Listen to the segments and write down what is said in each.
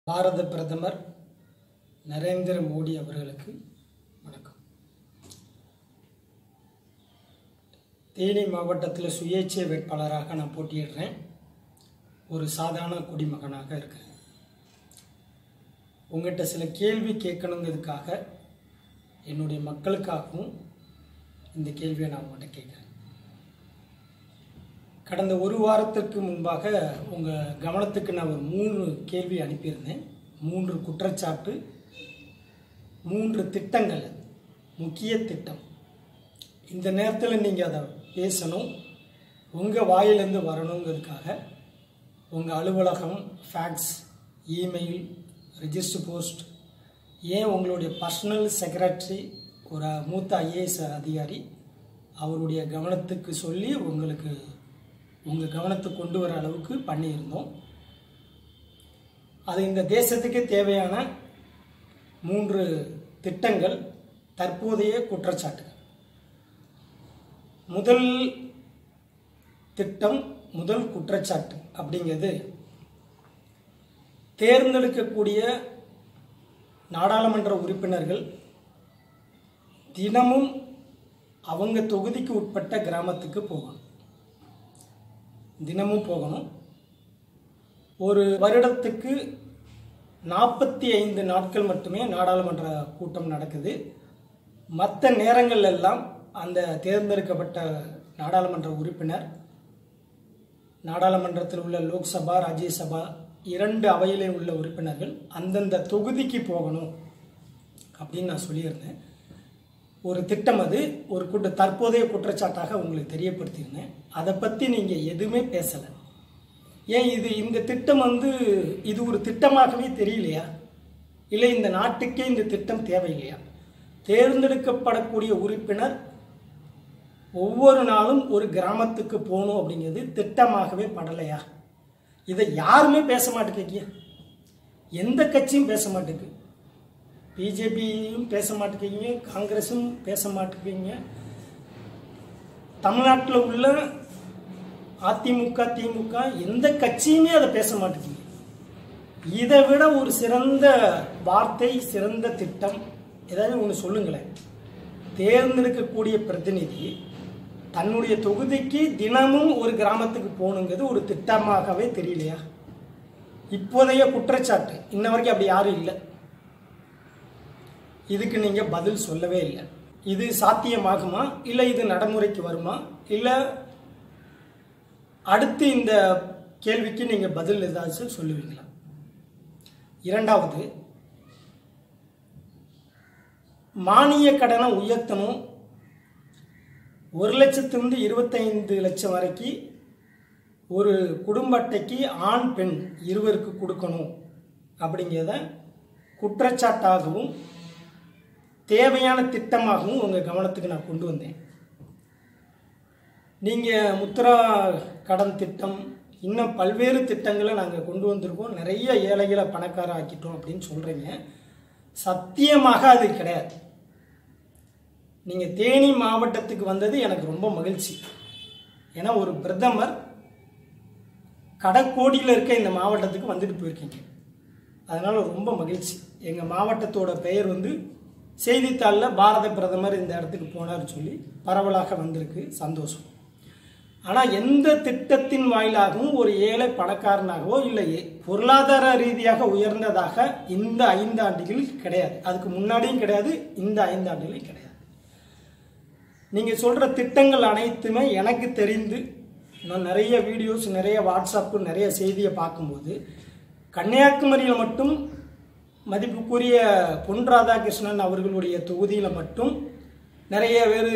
பாரத பிரதமர் நரேந்திர மோடி அவர்களுக்கு வணக்கம். தேனி மாவட்டத்தில் சுயேட்சை வேட்பாளராக நான் போட்டியிடுறேன். ஒரு சாதாரண குடிமகனாக இருக்கேன். உங்கள்கிட்ட சில கேள்வி கேட்கணுங்கிறதுக்காக என்னுடைய மக்களுக்காகவும் இந்த கேள்வியை நான் உங்கள்கிட்ட கேட்குறேன். கடந்த ஒரு வாரத்திற்கு முன்பாக உங்கள் கவனத்துக்கு நான் ஒரு 3 கேள்வி அனுப்பியிருந்தேன். 3 குற்றச்சாட்டு, 3 திட்டங்கள், முக்கிய திட்டம். இந்த நேரத்தில் நீங்கள் அதை பேசணும், உங்கள் வாயிலிருந்து வரணுங்கிறதுக்காக உங்கள் அலுவலகம், ஃபேக்ஸ், இமெயில், ரிஜிஸ்டர் போஸ்ட், ஏன் உங்களுடைய பர்சனல் செக்ரட்டரி, ஒரு மூத்த ஐஏஎஸ் அதிகாரி, அவருடைய கவனத்துக்கு சொல்லி உங்களுக்கு உங்கள் கவனத்துக்கு கொண்டு வர அளவுக்கு பண்ணியிருந்தோம். அது இந்த தேசத்துக்கு தேவையான 3 திட்டங்கள், தற்போதைய குற்றச்சாட்டுகள். முதல் திட்டம், முதல் குற்றச்சாட்டு அப்படிங்கிறது, தேர்ந்தெடுக்கக்கூடிய நாடாளுமன்ற உறுப்பினர்கள் தினமும் அவங்க தொகுதிக்கு உட்பட்ட கிராமத்துக்கு போகணும். தினமும் போகணும். ஒரு வருடத்துக்கு 45 நாட்கள் மட்டுமே நாடாளுமன்ற கூட்டம் நடக்குது. மற்ற நேரங்கள் எல்லாம் அந்த தேர்ந்தெடுக்கப்பட்ட நாடாளுமன்ற உறுப்பினர் நாடாளுமன்றத்தில் உள்ள லோக்சபா, ராஜ்யசபா 2 அவையிலே உள்ள உறுப்பினர்கள் அந்தந்த தொகுதிக்கு போகணும் அப்படின்னு நான் சொல்லியிருந்தேன். ஒரு திட்டம், அது ஒரு தற்போதைய குற்றச்சாட்டாக உங்களுக்கு தெரியப்படுத்தியிருந்தேன். அதை பற்றி நீங்கள் எதுவுமே பேசலை. ஏன் இந்த திட்டம் இது ஒரு திட்டமாகவே தெரியலையா? இல்லை இந்த நாட்டுக்கே இந்த திட்டம் தேவையில்லையா? தேர்ந்தெடுக்கப்படக்கூடிய உறுப்பினர் ஒவ்வொரு நாளும் ஒரு கிராமத்துக்கு போகணும் அப்படிங்கிறது திட்டமாகவே படலையா? இதை யாருமே பேச மாட்டேங்க. எந்த கட்சியும் பேச மாட்டேங்குது. பிஜேபியும் பேச மாட்டேங்க, காங்கிரஸும் பேச மாட்டேங்க. தமிழ்நாட்டில் உள்ள அதிமுக, திமுக எந்த கட்சியுமே அதை பேச மாட்டேங்க. இதை விட ஒரு சிறந்த வார்த்தை, சிறந்த திட்டம் ஏதாவது ஒன்று சொல்லுங்களேன். தேர்ந்தெடுக்கக்கூடிய பிரதிநிதி தன்னுடைய தொகுதிக்கு தினமும் ஒரு கிராமத்துக்கு போகணுங்கிறது ஒரு திட்டமாகவே தெரியலையா? இப்போதைய குற்றச்சாட்டு, இன்ன வரைக்கும் அப்படி யாரும் இல்லை. இதுக்கு நீங்கள் பதில் சொல்லவே இல்லை. இது சாத்தியமாகுமா, இல்லை இது நடைமுறைக்கு வருமா, இல்லை அடுத்து இந்த கேள்விக்கு நீங்கள் பதில் ஏதாச்சும் சொல்லுவீங்களா? இரண்டாவது, மானிய கடனை உயர்த்தணும். 1 லட்சத்திலிருந்து 25 லட்சம் வரைக்கும் ஒரு குடும்ப அட்டைக்கு ஆண், பெண் இருவருக்கு கொடுக்கணும் அப்படிங்கிறத குற்றச்சாட்டாகவும் தேவையான திட்டமாகவும் உங்கள் கவனத்துக்கு நான் கொண்டு வந்தேன். நீங்கள் முத்ரா கடன் திட்டம், இன்னும் பல்வேறு திட்டங்களை நாங்கள் கொண்டு வந்திருக்கோம், நிறைய ஏழைகளை பணக்கார ஆக்கிட்டோம் அப்படின்னு சொல்கிறீங்க. சத்தியமாக அது கிடையாது. நீங்கள் தேனி மாவட்டத்துக்கு வந்தது எனக்கு ரொம்ப மகிழ்ச்சி. ஏன்னா ஒரு பிரதமர் கடற்கோடியில் இருக்க இந்த மாவட்டத்துக்கு வந்துட்டு போயிருக்கீங்க. அதனால் ரொம்ப மகிழ்ச்சி. எங்கள் மாவட்டத்தோட பெயர் செய்தித்தாளில் பாரத பிரதமர் இந்த இடத்துக்கு போனார்னு சொல்லி பரவலாக வந்திருக்கு, சந்தோஷம். ஆனால் எந்த திட்டத்தின் வாயிலாகவும் ஒரு ஏழை பணக்காரனாகவோ இல்லை பொருளாதார ரீதியாக உயர்ந்ததாக இந்த 5 ஆண்டுகளில் கிடையாது. அதுக்கு முன்னாடியும் கிடையாது, இந்த 5 ஆண்டுகளில் கிடையாது. நீங்கள் சொல்கிற திட்டங்கள் அனைத்துமே எனக்கு தெரிந்து, நான் நிறைய வீடியோஸ், நிறைய வாட்ஸ்அப்பு, நிறைய செய்தியை பார்க்கும்போது கன்னியாகுமரியில் மட்டும் மதிப்புக்குரிய பொன் ராதாகிருஷ்ணன் அவர்களுடைய தொகுதியில் மட்டும் நிறைய பேர்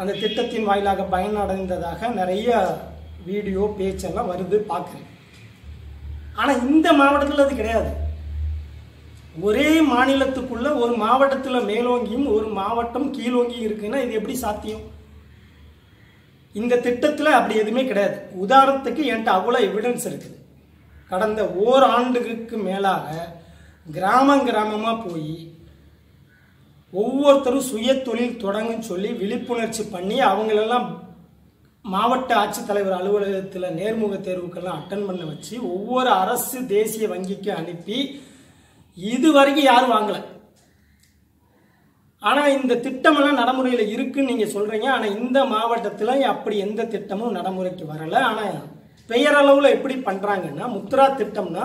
அந்த திட்டத்தின் வாயிலாக பயனடைந்ததாக நிறைய வீடியோ, பேச்செல்லாம் வருது, பார்க்குறேன். ஆனால் இந்த மாவட்டத்தில் அது கிடையாது. ஒரே மாநிலத்துக்குள்ள ஒரு மாவட்டத்தில் மேலோங்கியும் ஒரு மாவட்டம் கீழோங்கியும் இருக்குன்னா இது எப்படி சாத்தியம்? இந்த திட்டத்தில் அப்படி எதுவுமே கிடையாது. உதாரணத்துக்கு என்கிட்ட அவ்வளோ எவிடன்ஸ் இருக்குது. கடந்த ஓராண்டுக்கு மேலாக கிராமமாக போய் ஒவ்வொருத்தரும் சுய தொழில் தொடங்குன்னு சொல்லி விழிப்புணர்ச்சி பண்ணி அவங்களெல்லாம் மாவட்ட ஆட்சித்தலைவர் அலுவலகத்தில் நேர்முக தேர்வுக்கெல்லாம் அட்டன் பண்ண வச்சு ஒவ்வொரு அரசு தேசிய வங்கிக்கு அனுப்பி இதுவரைக்கும் யாரும் வாங்கலை. ஆனால் இந்த திட்டமெல்லாம் நடைமுறையில் இருக்குன்னு நீங்கள் சொல்கிறீங்க. ஆனால் இந்த மாவட்டத்தில் அப்படி எந்த திட்டமும் நடைமுறைக்கு வரலை. ஆனால் பெயரளவில் எப்படி பண்ணுறாங்கன்னா, முத்ரா திட்டம்னா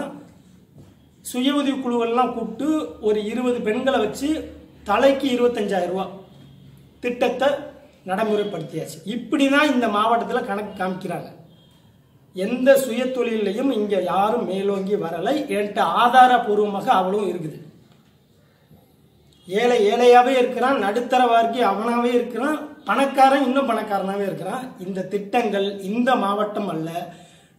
சுய உதவி குழுவெல்லாம் கூப்பிட்டு ஒரு 20 பெண்களை வச்சு தலைக்கு 25,000 ரூபா திட்டத்தை நடைமுறைப்படுத்தியாச்சு. இப்படி தான் இந்த மாவட்டத்தில் கணக்கு காமிக்கிறாங்க. எந்த சுய தொழிலையும் இங்கே யாரும் மேலோங்கி வரலை. என்கிட்ட ஆதாரபூர்வமாக அவ்வளவும் இருக்குது. ஏழை ஏழையாகவே இருக்கிறான், நடுத்தர வார்க்கி அவனாகவே இருக்கிறான், பணக்காரன் இன்னும் பணக்காரனாகவே இருக்கிறான். இந்த திட்டங்கள் இந்த மாவட்டம் அல்ல,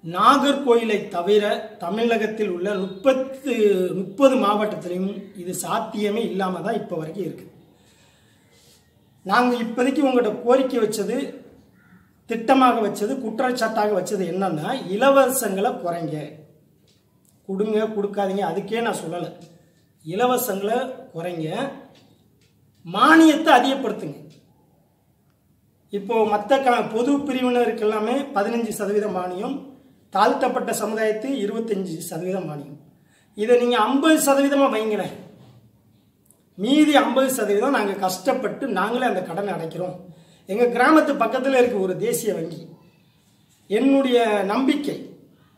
நாகர்கோயிலை தவிர தமிழகத்தில் உள்ள 30 மாவட்டத்திலையும் இது சாத்தியமே இல்லாமல் தான் இப்போ வரைக்கும் இருக்குது. நாங்கள் இப்போதைக்கு உங்கள்கிட்ட கோரிக்கை வச்சது, திட்டமாக வச்சது, குற்றச்சாட்டாக வச்சது என்னன்னா, இலவசங்களை குறைங்க, கொடுங்க, கொடுக்காதீங்க, அதுக்கே நான் சொல்லலை. இலவசங்களை குறைங்க, மானியத்தை அதிகப்படுத்துங்க. இப்போ மற்ற பொது பிரிவினருக்கு எல்லாமே 15% மானியம், தாழ்த்தப்பட்ட சமுதாயத்து 25% மானியம். இதை நீங்கள் 50% வைங்களேன். மீதி 50% நாங்கள் கஷ்டப்பட்டு நாங்களே அந்த கடனை அடைக்கிறோம். எங்கள் கிராமத்து பக்கத்தில் இருக்க ஒரு தேசிய வங்கி. என்னுடைய நம்பிக்கை,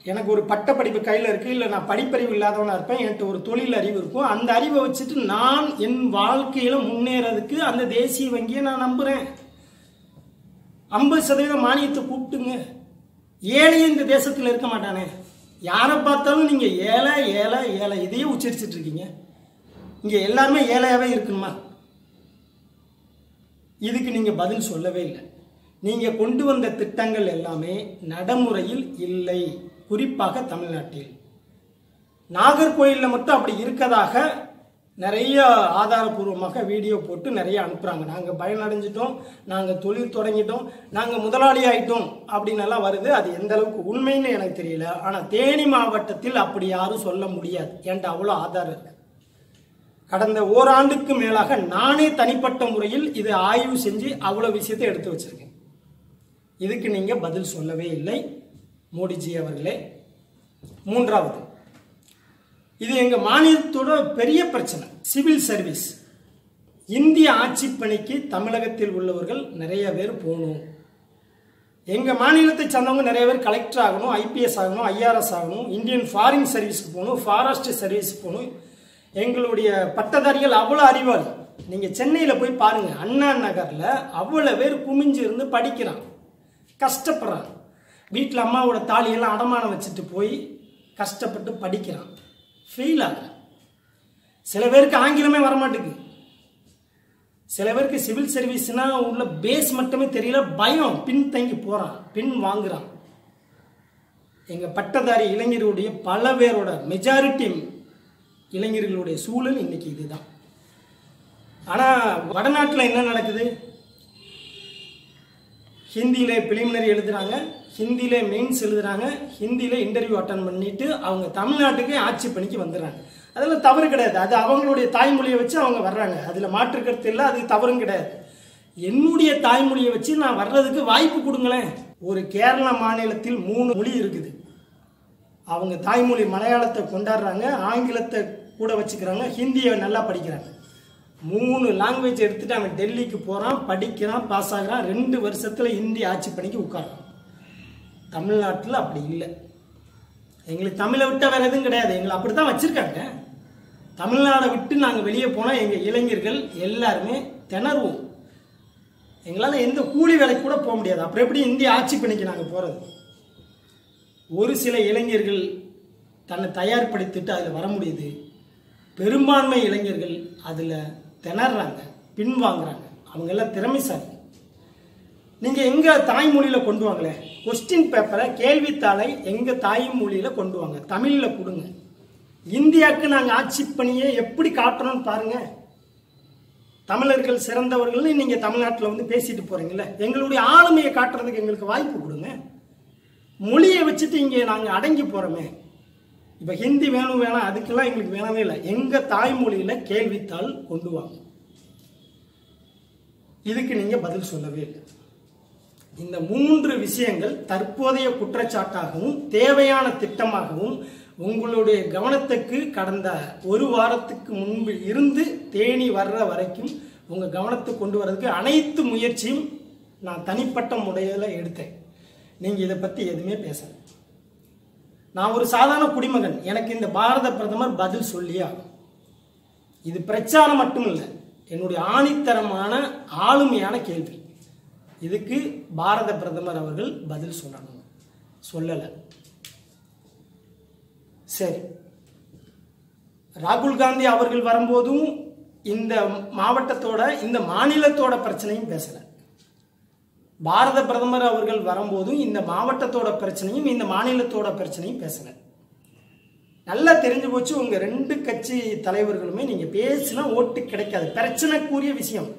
எனக்கு ஒரு பட்டப்படிப்பு கையில் இருக்குது, இல்லை நான் படிப்பறிவு இல்லாதவனாக இருப்பேன், என்கிட்ட ஒரு தொழில் அறிவு இருக்கும். அந்த அறிவை வச்சுட்டு நான் என் வாழ்க்கையில் முன்னேறதுக்கு அந்த தேசிய வங்கியை நான் நம்புகிறேன். 50% மானியத்தை கூப்பிட்டுங்க. ஏழையே இந்த தேசத்தில் இருக்க மாட்டானே. யாரை பார்த்தாலும் நீங்கள் ஏழை ஏழை ஏழை இதையே உச்சரிச்சுட்டு இருக்கீங்க. இங்கே எல்லாருமே ஏழையாகவே இருக்கணுமா? இதுக்கு நீங்கள் பதில் சொல்லவே இல்லை. நீங்கள் கொண்டு வந்த திட்டங்கள் எல்லாமே நடைமுறையில் இல்லை. குறிப்பாக தமிழ்நாட்டில் நாகர்கோயிலில் மட்டும் அப்படி இருக்கதாக நிறைய ஆதாரபூர்வமாக வீடியோ போட்டு நிறைய அனுப்புகிறாங்க. நாங்கள் பயனடைஞ்சிட்டோம், நாங்கள் தொழில் தொடங்கிட்டோம், நாங்கள் முதலாளி ஆகிட்டோம் அப்படின்னு எல்லாம் வருது. அது எந்த அளவுக்கு உண்மைன்னு எனக்கு தெரியல. ஆனால் தேனி மாவட்டத்தில் அப்படி யாரும் சொல்ல முடியாது. என்கிட்ட அவ்வளோ ஆதாரம் இருக்கு. கடந்த ஓராண்டுக்கு மேலாக நானே தனிப்பட்ட முறையில் இது ஆய்வு செஞ்சு அவ்வளோ விஷயத்தை எடுத்து வச்சிருக்கேன். இதுக்கு நீங்கள் பதில் சொல்லவே இல்லை மோடிஜி அவர்களே. மூன்றாவது, இது எங்கள் மாநிலத்தோட பெரிய பிரச்சனை, சிவில் சர்வீஸ். இந்திய ஆட்சி பணிக்கு தமிழகத்தில் உள்ளவர்கள் நிறைய பேர் போகணும். எங்கள் மாநிலத்தை சார்ந்தவங்க நிறைய பேர் கலெக்டர் ஆகணும், ஐபிஎஸ் ஆகணும், ஐஆர்எஸ் ஆகணும், இந்தியன் ஃபாரின் சர்வீஸுக்கு போகணும், ஃபாரஸ்ட் சர்வீஸுக்கு போகணும். எங்களுடைய பட்டதாரிகள் அவ்வளோ அறிவாளி. நீங்கள் சென்னையில் போய் பாருங்கள், அண்ணா நகரில் அவ்வளோ பேர் குமிஞ்சு இருந்து படிக்கிறான், கஷ்டப்படுறான். வீட்டில் அம்மாவோட தாலியெல்லாம் அடமானம் வச்சுட்டு போய் கஷ்டப்பட்டு படிக்கிறான், ஃபெயில் ஆக. சில பேருக்கு ஆங்கிலமே வரமாட்டேங்குது. சில பேருக்கு சிவில் சர்வீஸ்னா உள்ள பேஸ் மட்டுமே தெரியல, பயம், பின் தங்கி போகிறான், பின் வாங்குறான். எங்கள் பட்டதாரி இளைஞர்களுடைய பல பேரோட மெஜாரிட்டி இளைஞர்களுடைய சூழல் இன்னைக்கு இதுதான். ஆனால் வடநாட்டில் என்ன நடக்குது? ஹிந்தியிலே பிலிமினரி எழுதுறாங்க, ஹிந்தியிலே மெயின்ஸ் எழுதுறாங்க, ஹிந்தியிலே இன்டர்வியூ அட்டன் பண்ணிட்டு அவங்க தமிழ்நாட்டுக்கு ஆட்சி பணிக்கு வந்துடுறாங்க. அதெல்லாம் தவறு கிடையாது. அது அவங்களுடைய தாய்மொழியை வச்சு அவங்க வர்றாங்க, அதில் மாற்று கருத்து இல்லை, அது தவறும் கிடையாது. என்னுடைய தாய்மொழியை வச்சு நான் வர்றதுக்கு வாய்ப்பு கொடுங்களேன். ஒரு கேரள மாநிலத்தில் 3 மொழி இருக்குது. அவங்க தாய்மொழி மலையாளத்தை கொண்டாடுறாங்க, ஆங்கிலத்தை கூட வச்சுக்கிறாங்க, ஹிந்தியை நல்லா படிக்கிறாங்க. 3 லாங்குவேஜ் எடுத்துட்டு அவன் டெல்லிக்கு போகிறான், படிக்கிறான், பாஸ் ஆகிறான். 2 வருஷத்தில் இந்தி ஆட்சி பணிக்கு உட்காரான். தமிழ்நாட்டில் அப்படி இல்லை. எங்களுக்கு தமிழை விட்டால் வேறு எதுவும் கிடையாது. எங்களை அப்படி தான் வச்சுருக்காங்க. தமிழ்நாடை விட்டு நாங்கள் வெளியே போனால் எங்கள் இளைஞர்கள் எல்லாருமே திணறுவோம். எங்களால் எந்த கூலி வேலைக்கு கூட போக முடியாது. அப்புறம் எப்படி இந்திய ஆட்சி பணிக்கு நாங்கள் போகிறது? ஒரு சில இளைஞர்கள் தன்னை தயார்படுத்திட்டு அதில் வர முடியுது. பெரும்பான்மை இளைஞர்கள் அதில் திணறாங்க, பின்வாங்குறாங்க. அவங்கெல்லாம் திறமைசாலி. நீங்கள் எங்கள் தாய்மொழியில் கொண்டு வாங்களே, கொஸ்டின் பேப்பரை, கேள்வித்தாளை எங்கள் தாய்மொழியில் கொண்டு வாங்க, தமிழில் கொடுங்க. இந்தியாவுக்கு நாங்கள் ஆட்சி பணியை எப்படி காட்டுறோன்னு பாருங்கள். தமிழர்கள் சிறந்தவர்கள்னு நீங்கள் தமிழ்நாட்டில் வந்து பேசிட்டு போகிறீங்களே, எங்களுடைய ஆளுமையை காட்டுறதுக்கு எங்களுக்கு வாய்ப்பு கொடுங்க. மொழியை வச்சுட்டு இங்கே நாங்கள் அடங்கி போகிறோமே. இப்போ ஹிந்தி வேணும் வேணாம் அதுக்கெல்லாம் எங்களுக்கு வேணவே இல்லை. எங்கள் தாய்மொழியில் கேள்வித்தாள் கொண்டு வாங்க. இதுக்கு நீங்கள் பதில் சொல்லவே இல்லை. இந்த 3 விஷயங்கள் தற்போதைய குற்றச்சாட்டாகவும் தேவையான திட்டமாகவும் உங்களுடைய கவனத்துக்கு கடந்த ஒரு வாரத்துக்கு முன்பு இருந்து தேனி வர்ற வரைக்கும் உங்கள் கவனத்துக்கு கொண்டு வர்றதுக்கு அனைத்து முயற்சியும் நான் தனிப்பட்ட முறையில் எடுத்தேன். நீங்கள் இதை பற்றி எதுவுமே பேசலை. நான் ஒரு சாதாரண குடிமகன், எனக்கு இந்த பாரத பிரதமர் பதில் சொல்லியா? இது பிரச்சாரம் மட்டும் இல்லை, என்னுடைய ஆணித்தரமான ஆளுமையான கேள்வி. இதுக்கு பாரத பிரதமர் அவர்கள் பதில் சொல்லணும், சொல்லலை. சரி, ராகுல் காந்தி அவர்கள் வரும்போதும் இந்த மாவட்டத்தோட இந்த மாநிலத்தோட பிரச்சனையும் பேசலை. பாரத பிரதமர் அவர்கள் வரும்போதும் இந்த மாவட்டத்தோட பிரச்சனையும் இந்த மாநிலத்தோட பிரச்சனையும் பேசலை. நல்லா தெரிஞ்சு போச்சு, உங்க 2 கட்சி தலைவர்களுமே நீங்க பேசினா ஓட்டு கிடைக்காது. பிரச்சனைக்குரிய விஷயம்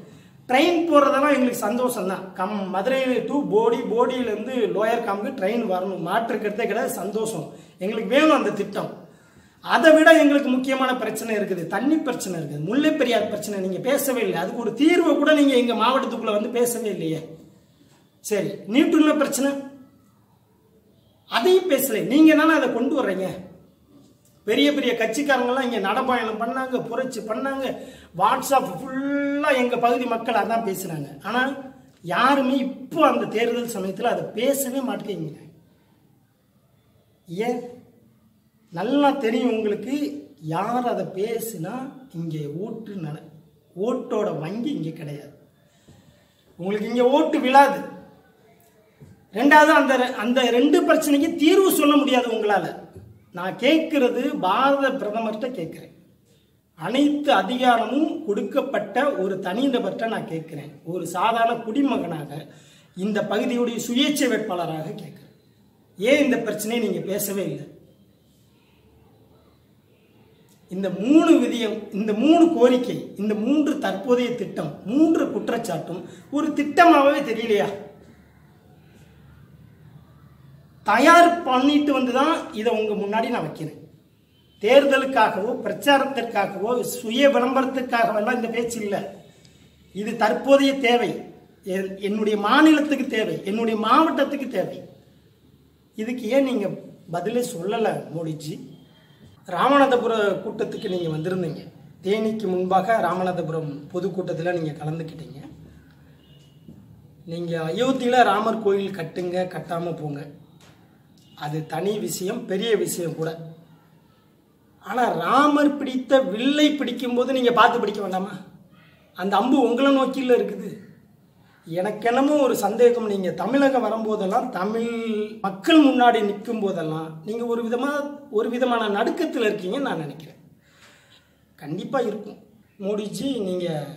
ட்ரெயின் போறதெல்லாம் எங்களுக்கு சந்தோஷம் தான். மதுரை டு போடி, போடியிலேருந்து லோயர் காமுக்கு ட்ரெயின் வரணும், மாற்றுக்கிறதே கிடையாது, சந்தோஷம். எங்களுக்கு வேணும் அந்த திட்டம். அதை விட எங்களுக்கு முக்கியமான பிரச்சனை இருக்குது, தண்ணி பிரச்சனை இருக்குது, முல்லை பெரியார் பிரச்சனை. நீங்க பேசவே இல்லை, அதுக்கு ஒரு தீர்வை கூட நீங்க எங்க மாவட்டத்துக்குள்ள வந்து பேசவே இல்லையே. சரி, நீட்டுள்ள பிரச்சனை அதையும் பேசலை. நீங்க தானே அதை கொண்டு வர்றீங்க. பெரிய பெரிய கட்சிக்காரங்கெல்லாம் இங்கே நடப்பயணம் பண்ணாங்க, புரட்சி பண்ணாங்க, வாட்ஸ்அப் ஃபுல்லாக எங்கள் பகுதி மக்கள் அதான் பேசுகிறாங்க. ஆனால் யாருமே இப்போ அந்த தேர்தல் சமயத்தில் அதை பேசவே மாட்டேங்க. ஏன்? நல்லா தெரியும் உங்களுக்கு, யார் அதை பேசுனா இங்கே ஓட்டோட வங்கி இங்கே கிடையாது, உங்களுக்கு இங்கே ஓட்டு விழாது. ரெண்டாவது, அந்த 2 பிரச்சனைக்கு தீர்வு சொல்ல முடியாது உங்களால். நான் கேட்கறது பாரத பிரதமர்கிட்ட கேட்குறேன். அனைத்து அதிகாரமும் கொடுக்கப்பட்ட ஒரு தனிநபர்கிட்ட நான் கேட்குறேன். ஒரு சாதாரண குடிமகனாக இந்த பகுதியுடைய சுயேட்சை வேட்பாளராக கேட்குறேன். ஏன் இந்த பிரச்சனையை நீங்கள் பேசவே இல்லை? இந்த 3 விதியம், இந்த 3 கோரிக்கை, இந்த 3 தற்போதைய திட்டம், 3 குற்றச்சாட்டும் ஒரு திட்டமாகவே தெரியலையா? தயார் பண்ணிட்டு வந்து தான் இதை உங்க முன்னாடி நான் வைக்கிறேன். தேர்தலுக்காகவோ பிரச்சாரத்திற்காகவோ சுய விளம்பரத்துக்காகவெல்லாம் இந்த பேச்சு இல்லை. இது தற்போதைய தேவை, என்னுடைய மாநிலத்துக்கு தேவை, என்னுடைய மாவட்டத்துக்கு தேவை. இதுக்கு ஏன் நீங்க பதிலே சொல்லலை மோடிஜி? ராமநாதபுர கூட்டத்துக்கு நீங்க வந்திருந்தீங்க. தேனிக்கு முன்பாக ராமநாதபுரம் பொதுக்கூட்டத்தில் நீங்க கலந்துக்கிட்டீங்க. நீங்க அயோத்தியில் ராமர் கோயில் கட்டுங்க, கட்டாம போங்க, அது தனி விஷயம், பெரிய விஷயம் கூட. ஆனால் ராமர் பிடித்த வில்லை பிடிக்கும் போது நீங்கள் பார்த்து பிடிக்க வேண்டாமா? அந்த அம்பு உங்களை நோக்கியில் இருக்குது. எனக்கு என்னமோ ஒரு சந்தேகம், நீங்கள் தமிழகம் வரும்போதெல்லாம், தமிழ் மக்கள் முன்னாடி நிற்கும் போதெல்லாம் நீங்கள் ஒரு விதமான நடுக்கத்தில் இருக்கீங்கன்னு நான் நினைக்கிறேன். கண்டிப்பாக இருக்கும். மோடிஜி, நீங்கள்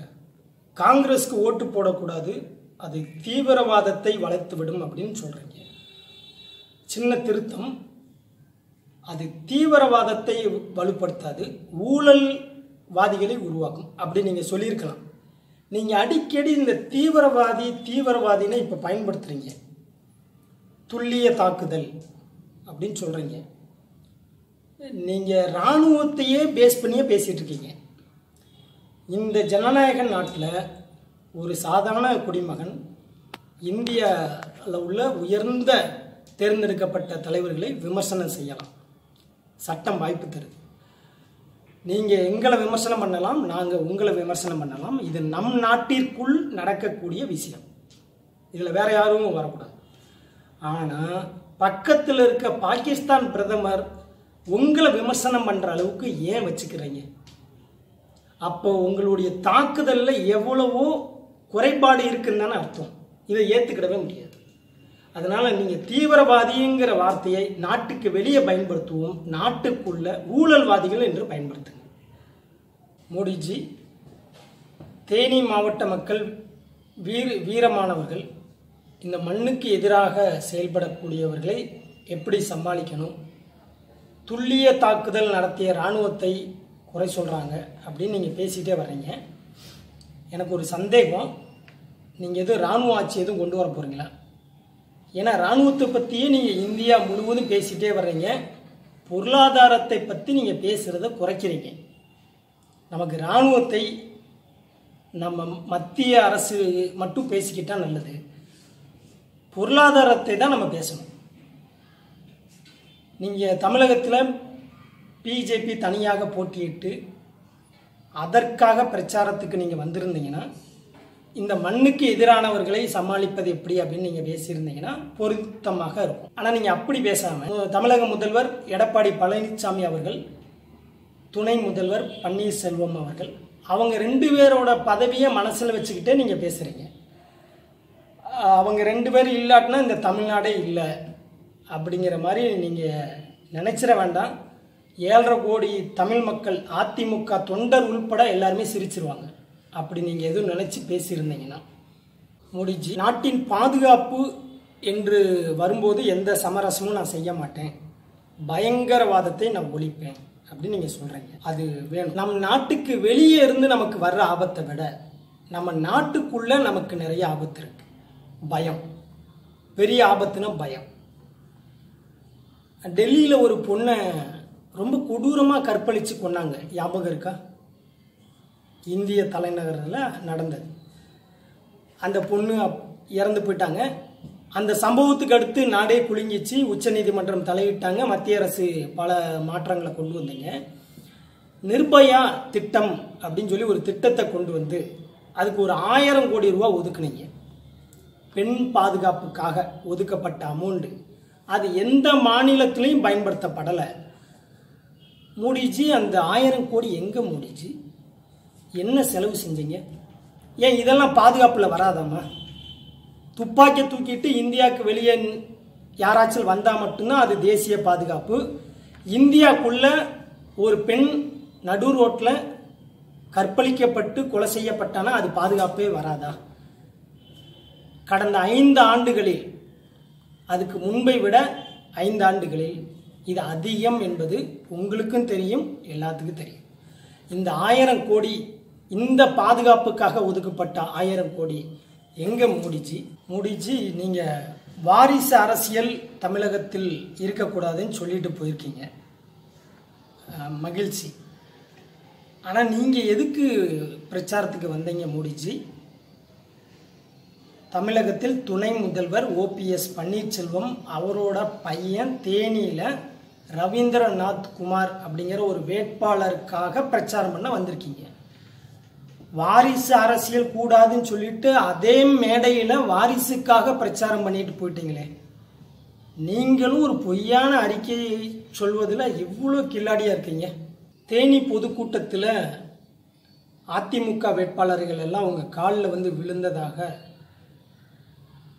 காங்கிரஸுக்கு ஓட்டு போடக்கூடாது, அது தீவிரவாதத்தை வளர்த்து விடும் அப்படின்னு சொல்கிறீங்க. சின்ன திருத்தம், அது தீவிரவாதத்தை வலுப்படுத்தாது, ஊழல்வாதிகளை உருவாக்கும் அப்படி நீங்கள் சொல்லியிருக்கலாம். நீங்கள் அடிக்கடி இந்த தீவிரவாதின்னு இப்போ பயன்படுத்துகிறீங்க. துல்லிய தாக்குதல் அப்படின்னு சொல்கிறீங்க. நீங்கள் இராணுவத்தையே பேஸ் பண்ணியே பேசிகிட்டு இருக்கீங்க. இந்த ஜனநாயக நாட்டில் ஒரு சாதாரண குடிமகன் இந்தியாவில் உள்ள உயர்ந்த தேர்ந்தெடுக்கப்பட்ட தலைவர்களை விமர்சனம் செய்யலாம், சட்டம் வாய்ப்பு தருது. நீங்கள் எங்களை விமர்சனம் பண்ணலாம், நாங்கள் உங்களை விமர்சனம் பண்ணலாம். இது நம் நாட்டிற்குள் நடக்கக்கூடிய விஷயம், இதில் வேற யாரும் வரக்கூடாது. ஆனால் பக்கத்தில் இருக்க பாகிஸ்தான் பிரதமர் உங்களை விமர்சனம் பண்ணுற அளவுக்கு ஏன் வச்சுக்கிறீங்க? அப்போ உங்களுடைய தாக்குதலில் எவ்வளவோ குறைபாடு இருக்குன்னு தானே அர்த்தம். இதை ஏற்றுக்கிடவே முடியாது. அதனால நீங்கள் தீவிரவாதிங்கிற வார்த்தையை நாட்டுக்கு வெளியே பயன்படுத்துவோம், நாட்டுக்குள்ள ஊழல்வாதிகள் என்று பயன்படுத்துங்க. மோடிஜி, தேனி மாவட்ட மக்கள் வீரமானவர்கள். இந்த மண்ணுக்கு எதிராக செயல்படக்கூடியவர்களை எப்படி சமாளிக்கணும், துல்லிய தாக்குதல் நடத்திய இராணுவத்தை குறை சொல்கிறாங்க அப்படின்னு நீங்கள் பேசிகிட்டே வர்றீங்க. எனக்கு ஒரு சந்தேகம், நீங்கள் எதுவும் இராணுவ ஆட்சி எதுவும் கொண்டு வர போகிறீங்களா? ஏன்னா இராணுவத்தை பற்றியே நீங்கள் இந்தியா முழுவதும் பேசிகிட்டே வர்றீங்க, பொருளாதாரத்தை பற்றி நீங்கள் பேசுகிறத குறைக்கிறீங்க. நமக்கு இராணுவத்தை நம்ம மத்திய அரசு மட்டும் பேசிக்கிட்டால் நல்லது, பொருளாதாரத்தை தான் நம்ம பேசணும். நீங்கள் தமிழகத்தில் பிஜேபி தனியாக போட்டியிட்டு அதற்காக பிரச்சாரத்துக்கு நீங்கள் வந்திருந்தீங்கன்னா, இந்த மண்ணுக்கு எதிரானவர்களை சமாளிப்பது எப்படி அப்படின்னு நீங்கள் பேசியிருந்தீங்கன்னா பொருத்தமாக இருக்கும். ஆனால் நீங்கள் அப்படி பேசாமல் தமிழக முதல்வர் எடப்பாடி பழனிசாமி அவர்கள், துணை முதல்வர் பன்னீர்செல்வம் அவர்கள், அவங்க 2 பேரோட பதவியை மனசில் வச்சுக்கிட்டே நீங்கள் பேசுகிறீங்க. அவங்க 2 பேர் இல்லாட்டினா இந்த தமிழ்நாடே இல்லை அப்படிங்கிற மாதிரி நீங்கள் நினச்சிட வேண்டாம். 7.5 கோடி தமிழ் மக்கள், அதிமுக தொண்டர் உள்பட எல்லாருமே சிரிச்சிருவாங்க. அப்படி நீங்கள் எதுவும் நினச்சி பேசியிருந்தீங்கன்னா. மோடிஜி, நாட்டின் பாதுகாப்பு என்று வரும்போது எந்த சமரசமும் நான் செய்ய மாட்டேன், பயங்கரவாதத்தை நான் ஒழிப்பேன் அப்படின்னு நீங்கள் சொல்கிறீங்க. அது வேணும். நம் நாட்டுக்கு வெளியே இருந்து நமக்கு வர்ற ஆபத்தை விட நம்ம நாட்டுக்குள்ளே நமக்கு நிறைய ஆபத்து இருக்கு. பயம், பெரிய ஆபத்துனா பயம். டெல்லியில் ஒரு பொண்ணை ரொம்ப கொடூரமாக கற்பழித்து கொண்டாங்க, ஞாபகம் இருக்கா? இந்திய தலைநகரில் நடந்தது. அந்த பொண்ணு இறந்து போயிட்டாங்க. அந்த சம்பவத்துக்கு அடுத்து நாடே குலுங்கிச்சு. உச்சநீதிமன்றம் தலையிட்டாங்க. மத்திய அரசு பல மாற்றங்களை கொண்டு வந்தீங்க. நிர்பயா திட்டம் அப்படின்னு சொல்லி ஒரு திட்டத்தை கொண்டு வந்து அதுக்கு ஒரு 1000 கோடி ரூபா ஒதுக்குனீங்க. பெண் பாதுகாப்புக்காக ஒதுக்கப்பட்ட அமௌண்ட் அது எந்த மாநிலத்திலையும் பயன்படுத்தப்படலை. மோடிஜி, அந்த 1000 கோடி எங்கே மோடிஜி? என்ன செலவு செஞ்சீங்க? ஏன் இதெல்லாம் பாதுகாப்பில் வராதாம்மா? துப்பாக்கியை தூக்கிட்டு இந்தியாவுக்கு வெளியே யாராச்சும் வந்தால் மட்டும்தான் அது தேசிய பாதுகாப்பு. இந்தியாவுக்குள்ள ஒரு பெண் நடு ரோட்டில் கற்பழிக்கப்பட்டு கொலை செய்யப்பட்டானா அது பாதுகாப்பே வராதா? கடந்த 5 ஆண்டுகளில், அதுக்கு முன்பை விட 5 ஆண்டுகளில் இது அதிகம் என்பது உங்களுக்கும் தெரியும், எல்லாத்துக்கும் தெரியும். இந்த 1000 கோடி, இந்த பாதுகாப்புக்காக ஒதுக்கப்பட்ட 1000 கோடி எங்கே மோடிஜி? மோடிஜி, நீங்கள் வாரிசு அரசியல் தமிழகத்தில் இருக்கக்கூடாதுன்னு சொல்லிட்டு போயிருக்கீங்க, மகிழ்ச்சி. ஆனால் நீங்கள் எதுக்கு பிரச்சாரத்துக்கு வந்தீங்க மோடிஜி? தமிழகத்தில் துணை முதல்வர் OPS பன்னீர்செல்வம் அவரோட பையன் தேனியில் ரவீந்திரநாத் குமார் அப்படிங்கிற ஒரு வேட்பாளருக்காக பிரச்சாரம் பண்ண வந்திருக்கீங்க. வாரிசு அரசியல் கூடாதுன்னு சொல்லிட்டு அதே மேடையில் வாரிசுக்காக பிரச்சாரம் பண்ணிட்டு போயிட்டீங்களே. நீங்களும் ஒரு பொய்யான அறிக்கையை சொல்வதில் எவ்வளோ கில்லாடியாக இருக்கீங்க. தேனி பொதுக்கூட்டத்தில் அதிமுக வேட்பாளர்கள் எல்லாம் உங்கள் காலில் வந்து விழுந்ததாக,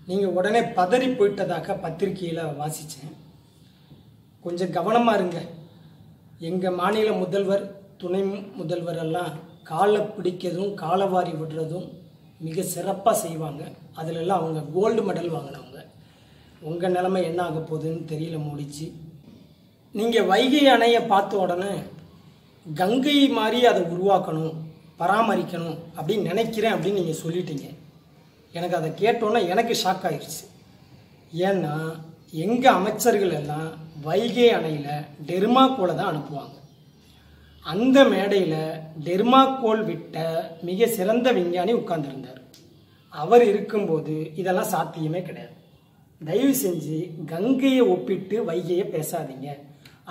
நீங்கள் உடனே பதறி போயிட்டதாக பத்திரிகையில் வாசித்தேன். கொஞ்சம் கவனமாக இருங்க. எங்கள் மாநில முதல்வர், துணை முதல்வர் எல்லாம் காலை பிடிக்கிறதும் காலவாரி விடுறதும் மிக சிறப்பாக செய்வாங்க. அதிலெல்லாம் அவங்க கோல்டு மெடல் வாங்கினவங்க. உங்கள் நிலைமை என்ன ஆக போகுதுன்னு தெரியல மோடிஜி. நீங்கள் வைகை அணையை பார்த்த உடனே கங்கை மாதிரி அதை உருவாக்கணும், பராமரிக்கணும் அப்படின்னு நினைக்கிறேன் அப்படின்னு நீங்கள் சொல்லிட்டீங்க. எனக்கு அதை கேட்டோன்னே எனக்கு ஷாக் ஆயிடுச்சு. ஏன்னா எங்கள் அமைச்சர்கள் எல்லாம் வைகை அணையில் டெர்மாக்கோலை தான் அனுப்புவாங்க. அந்த மேடையில் டெர்மாக்கோல் விட்ட மிக சிறந்த விஞ்ஞானி உட்கார்ந்துருந்தார். அவர் இருக்கும்போது இதெல்லாம் சாத்தியமே கிடையாது. தயவு செஞ்சு கங்கையை ஒப்பிட்டு வைகையை பேசாதீங்க.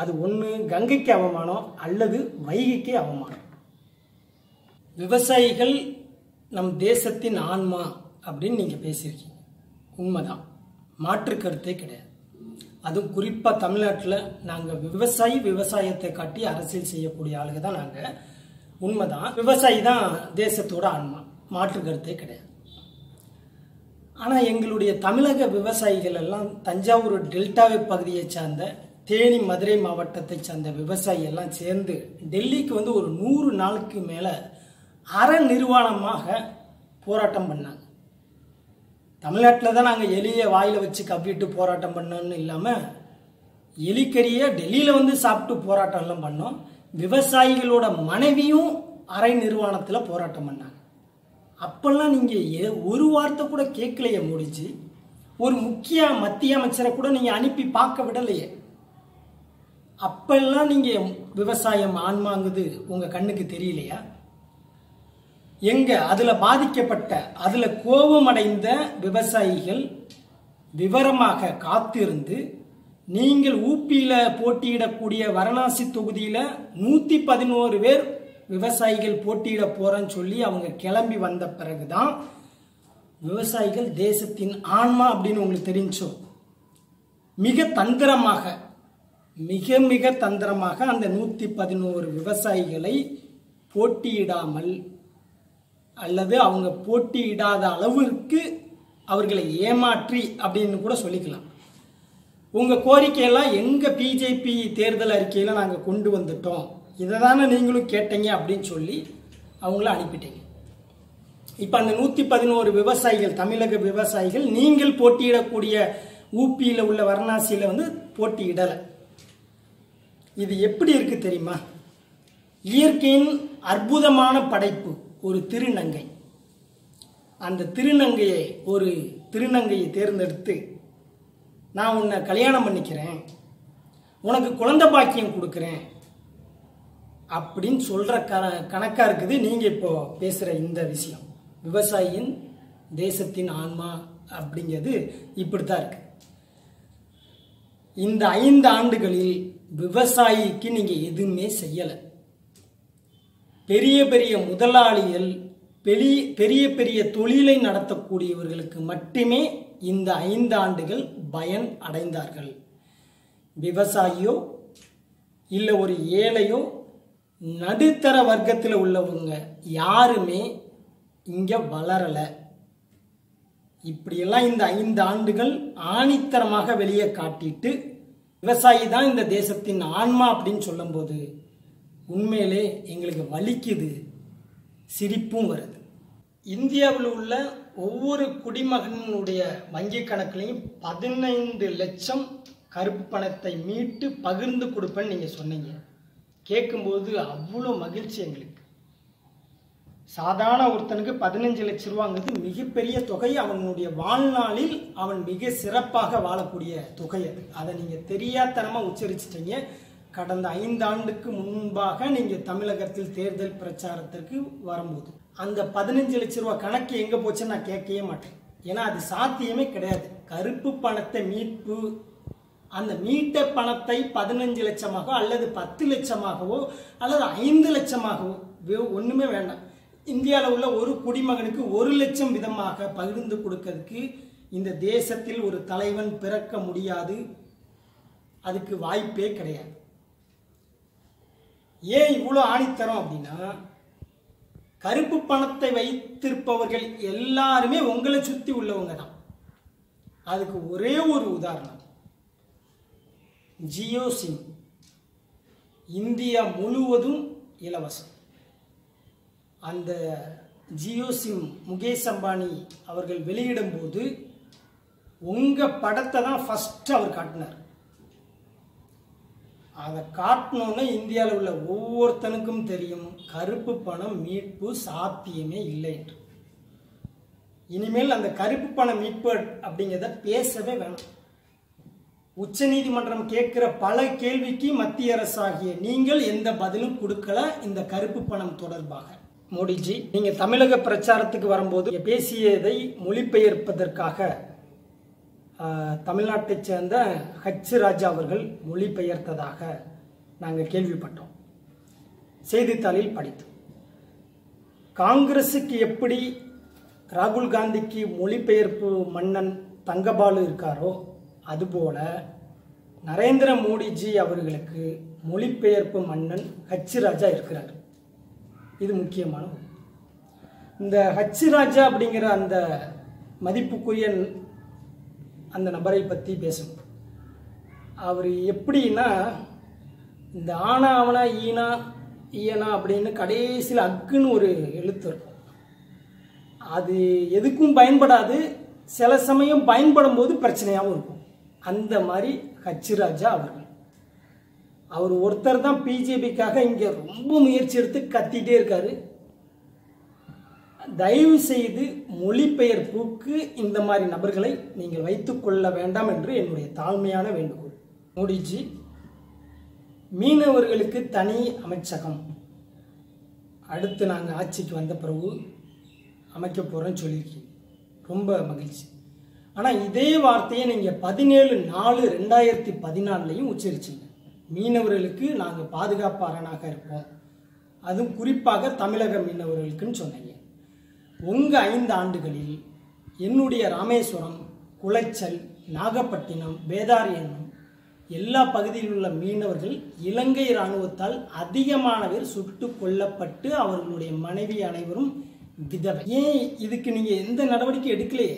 அது ஒன்று கங்கைக்கு அவமானம் அல்லது வைகைக்கு அவமானம். விவசாயிகள் நம் தேசத்தின் ஆன்மா அப்படின்னு நீங்கள் பேசியிருக்கீங்க, உண்மைதான், மாற்று கருத்தே கிடையாது. அதுவும் குறிப்பாக தமிழ்நாட்டில் நாங்கள் விவசாயத்தை காட்டி அரசியல் செய்யக்கூடிய ஆளுங்க தான் நாங்கள், உண்மைதான். விவசாயி தான் தேசத்தோட ஆன்மா, மாற்று கருத்தே கிடையாது. ஆனால் எங்களுடைய தமிழக விவசாயிகள் எல்லாம் தஞ்சாவூர் டெல்டாவை பகுதியை சார்ந்த, தேனி மதுரை மாவட்டத்தை சார்ந்த விவசாயி எல்லாம் சேர்ந்து டெல்லிக்கு வந்து ஒரு 100 நாளுக்கு மேலே அற நிர்வாணமாக போராட்டம் பண்ணாங்க. தமிழ்நாட்டில் தான் நாங்கள் எலியை வாயில் வச்சு கவ்விட்டு போராட்டம் பண்ணோன்னு இல்லாமல், எலிக்கறியை டெல்லியில் வந்து சாப்பிட்டு போராட்டம் எல்லாம் பண்ணோம். விவசாயிகளோட மனைவியும் அரை நிர்வாணத்தில் போராட்டம் பண்ணாங்க. அப்பெல்லாம் நீங்கள் ஒரு வார்த்தை கூட கேட்கலையே மோடிஜி. ஒரு முக்கிய மத்திய அமைச்சரை கூட நீங்கள் அனுப்பி பார்க்க விடலையே. அப்பெல்லாம் நீங்கள் விவசாயம் ஆன்மாங்குது உங்கள் கண்ணுக்கு தெரியலையா? எங்க அதில் பாதிக்கப்பட்ட, அதில் கோபமடைந்த விவசாயிகள் விவரமாக காத்திருந்து நீங்கள் ஊப்பியில் போட்டியிடக்கூடிய வாரணாசி தொகுதியில் 111 பேர் விவசாயிகள் போட்டியிட போறேன்னு சொல்லி அவங்க கிளம்பி வந்த பிறகுதான் விவசாயிகள் தேசத்தின் ஆன்மா அப்படின்னு உங்களுக்கு தெரிஞ்சோ, மிக தந்திரமாக மிக தந்திரமாக அந்த 111 விவசாயிகளை போட்டியிடாமல் அல்லது அவங்க போட்டியிடாத அளவிற்கு அவர்களை ஏமாற்றி அப்படின்னு கூட சொல்லிக்கலாம். உங்க கோரிக்கையெல்லாம் எங்க பிஜேபி தேர்தல் அறிக்கையில நாங்க கொண்டு வந்துட்டோம், இதை தானே நீங்களும் கேட்டீங்க அப்படின்னு சொல்லி அவங்கள அனுப்பிட்டீங்க. இப்ப அந்த 111 விவசாயிகள், தமிழக விவசாயிகள், நீங்கள் போட்டியிடக்கூடிய ஊப்பியில் உள்ள வாரணாசியில போட்டியிடலை. இது எப்படி இருக்கு தெரியுமா? இயற்கையின் அற்புதமான படைப்பு ஒரு திருநங்கை. அந்த திருநங்கையை தேர்ந்தெடுத்து நான் உன்னை கல்யாணம் பண்ணிக்கிறேன், உனக்கு குழந்தை பாக்கியம் கொடுக்குறேன் அப்படின்னு சொல்ற கணக்கா இருக்குது நீங்க இப்போ பேசுற இந்த விஷயம். விவசாயியின் தேசத்தின் ஆன்மா அப்படிங்கிறது இப்படித்தான் இருக்கு. இந்த 5 ஆண்டுகளில் விவசாயிக்கு நீங்க எதுவுமே செய்யல. பெரிய பெரிய முதலாளிகள், பெரிய பெரிய தொழிலை நடத்தக்கூடியவர்களுக்கு மட்டுமே இந்த 5 ஆண்டுகள் பயன் அடைந்தார்கள். விவசாயியோ இல்ல ஒரு ஏழையோ நடுத்தர வர்க்கத்தில் உள்ளவங்க யாருமே இங்க வளரல. இப்படியெல்லாம் இந்த 5 ஆண்டுகள் ஆணித்தரமாக வெளியே காட்டிட்டு விவசாயி தான் இந்த தேசத்தின் ஆன்மா அப்படின்னு சொல்லும் போது உண்மையிலே எங்களுக்கு வலிக்குது, சிரிப்பும் வருது. இந்தியாவில் உள்ள ஒவ்வொரு குடிமகனுடைய வங்கி கணக்குலையும் 15 லட்சம் கருப்பு பணத்தை மீட்டு பகிர்ந்து கொடுப்பேன்னு நீங்க சொன்னீங்க. கேட்கும்போது அவ்வளோ மகிழ்ச்சி எங்களுக்கு. சாதாரண ஒருத்தனுக்கு 15 லட்சம் ரூபாங்கிறது மிகப்பெரிய தொகை. அவனுடைய வாழ்நாளில் அவன் மிக சிறப்பாக வாழக்கூடிய தொகை அது. அதை நீங்க தெரியாதனமா உச்சரிச்சிட்டீங்க. கடந்த 5 ஆண்டுக்கு முன்பாக நீங்க தமிழகத்தில் தேர்தல் பிரச்சாரத்திற்கு வரும்போது அந்த 15 லட்சம் ரூபாய் கணக்கு எங்க போச்சுன்னு நான் கேட்கவே மாட்டேன். ஏன்னா அது சாத்தியமே கிடையாது. கருப்பு பணத்தை மீட்பு, அந்த மீட்ட பணத்தை 15 லட்சமாக அல்லது 10 லட்சமாகவோ அல்லது 5 லட்சமாகவோ ஒண்ணுமே வேண்டாம். இந்தியாவில் உள்ள ஒரு குடிமகனுக்கு 1 லட்சம் விதமாக பகிர்ந்து கொடுக்கிறதுக்கு இந்த தேசத்தில் ஒரு தலைவன் பிறக்க முடியாது. அதுக்கு வாய்ப்பே கிடையாது. ஏன் இவ்வளோ ஆணித்தரம் அப்படின்னா, கருப்பு பணத்தை வைத்திருப்பவர்கள் எல்லாருமே உங்களை சுத்தி உள்ளவங்க தான். அதுக்கு ஒரே ஒரு உதாரணம், ஜியோ சிம் இந்தியா முழுவதும் இலவசம். அந்த ஜியோ சிம் முகேஷ் அம்பானி அவர்கள் வெளியிடும் போது உங்க படத்தை தான் ஃபர்ஸ்ட் அவர் காட்டினார். அதை காட்டணும்னா இந்தியாவில் உள்ள ஒவ்வொருத்தனுக்கும் தெரியும் கருப்பு பணம் மீட்பு சாத்தியமே இல்லை என்று. இனிமேல் அந்த கருப்பு பணம் மீட்பு அப்படிங்கிறத பேசவே வேணாம். உச்ச நீதிமன்றம் கேட்கிற பல கேள்விக்கு மத்திய அரசாகிய நீங்கள் எந்த பதிலும் கொடுக்கல இந்த கருப்பு பணம் தொடர்பாக. மோடிஜி, நீங்க தமிழக பிரச்சாரத்துக்கு வரும்போது பேசியதை மொழிபெயர்ப்பதற்காக தமிழ்நாட்டைச் சேர்ந்த ஹச் ராஜா அவர்கள் மொழிபெயர்த்ததாக நாங்கள் கேள்விப்பட்டோம், செய்தித்தாளில் படித்தோம். காங்கிரசுக்கு எப்படி ராகுல் காந்திக்கு மொழிபெயர்ப்பு மன்னன் தங்கபாலு இருக்காரோ அதுபோல நரேந்திர மோடிஜி அவர்களுக்கு மொழிபெயர்ப்பு மன்னன் ஹச் ராஜா இருக்கிறார். இது முக்கியமான. இந்த ஹச் ராஜா அப்படிங்கிற அந்த மதிப்புக்குரிய அந்த நபரை பற்றி பேசணும். அவர் எப்படின்னா, இந்த ஆனா அவனா ஈனா ஈயனா அப்படின்னு கடைசியில் அக்குன்னு ஒரு எழுத்து இருக்கும். அது எதுக்கும் பயன்படாது, சில சமயம் பயன்படும் போது பிரச்சனையாகவும் இருக்கும். அந்த மாதிரி ஹச் ராஜா அவர்கள். அவர் ஒருத்தர் தான் பிஜேபிக்காக இங்கே ரொம்ப முயற்சி எடுத்து கத்திட்டே இருக்காரு. தயவு செய்து மொழிபெயர்ப்புக்கு இந்த மாதிரி நபர்களை நீங்கள் வைத்துக் கொள்ள வேண்டாம் என்று என்னுடைய தாழ்மையான வேண்டுகோள். மோடிஜி, மீனவர்களுக்கு தனி அமைச்சகம் அடுத்து நாங்கள் ஆட்சிக்கு வந்த பிறகு அமைக்க போகிறோன்னு சொல்லியிருக்கீங்க. ரொம்ப மகிழ்ச்சி. ஆனால் இதே வார்த்தையை நீங்கள் 17/4/2014 உச்சரிச்சிங்க. மீனவர்களுக்கு நாங்கள் பாதுகாப்பு அரணாக இருப்போம், அதுவும் குறிப்பாக தமிழக மீனவர்களுக்குன்னு சொன்னீங்க. உங்கள் 5 ஆண்டுகளில் என்னுடைய ராமேஸ்வரம், குளச்சல், நாகப்பட்டினம், வேதாரண்யம் எல்லா பகுதியில் உள்ள மீனவர்கள் இலங்கை இராணுவத்தால் அதிகமான பேர் சுட்டு கொல்லப்பட்டு அவர்களுடைய மனைவி அனைவரும் விதவை. ஏன் இதுக்கு நீங்கள் எந்த நடவடிக்கை எடுக்கலையே?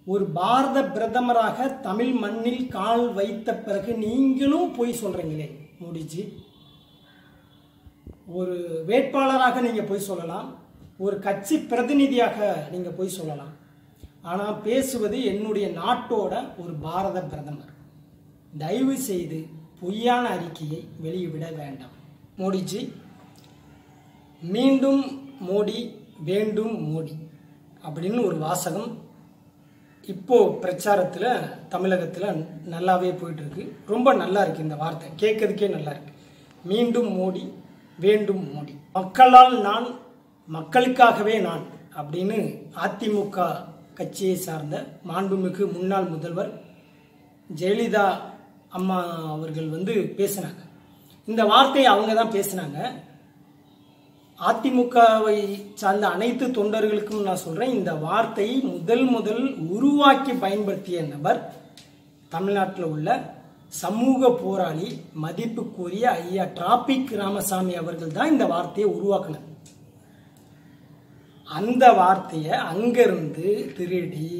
ஒரு பாரத பிரதமராக தமிழ் மண்ணில் கால் வைத்த பிறகு நீங்களும் போய் சொல்கிறீங்களே மோடிஜி. ஒரு வேட்பாளராக நீங்கள் போய் சொல்லலாம், ஒரு கட்சி பிரதிநிதியாக நீங்கள் போய் சொல்லலாம். ஆனால் பேசுவது என்னுடைய நாட்டோட ஒரு பாரத பிரதமர். தயவு செய்து பொய்யான அறிக்கையை வெளியிட வேண்டாம் மோடிஜி. மீண்டும் மோடி, வேண்டும் மோடி அப்படின்னு ஒரு வாசகம் இப்போ பிரச்சாரத்தில் தமிழகத்தில் நல்லாவே போயிட்டு இருக்கு. ரொம்ப நல்லா இருக்கு இந்த வார்த்தை, கேட்கறதுக்கே நல்லா இருக்கு. மீண்டும் மோடி, வேண்டும் மோடி. மக்களால் நான், மக்களுக்காகவே நான் அப்படின்னு அதிமுக கட்சியை சார்ந்த மாண்புமிகு முன்னாள் முதல்வர் ஜெயலலிதா அம்மா அவர்கள் பேசினாங்க. இந்த வார்த்தையை அவங்க தான் பேசினாங்க. அதிமுகவை சார்ந்த அனைத்து தொண்டர்களுக்கும் நான் சொல்றேன், இந்த வார்த்தையை முதல் உருவாக்கி பயன்படுத்திய நபர் தமிழ்நாட்டில் உள்ள சமூக போராளி, மதிப்புக்குரிய ஐயா டிராபிக் ராமசாமி அவர்கள் தான் இந்த வார்த்தையை உருவாக்கினார். அந்த வார்த்தையை அங்கிருந்து திருடி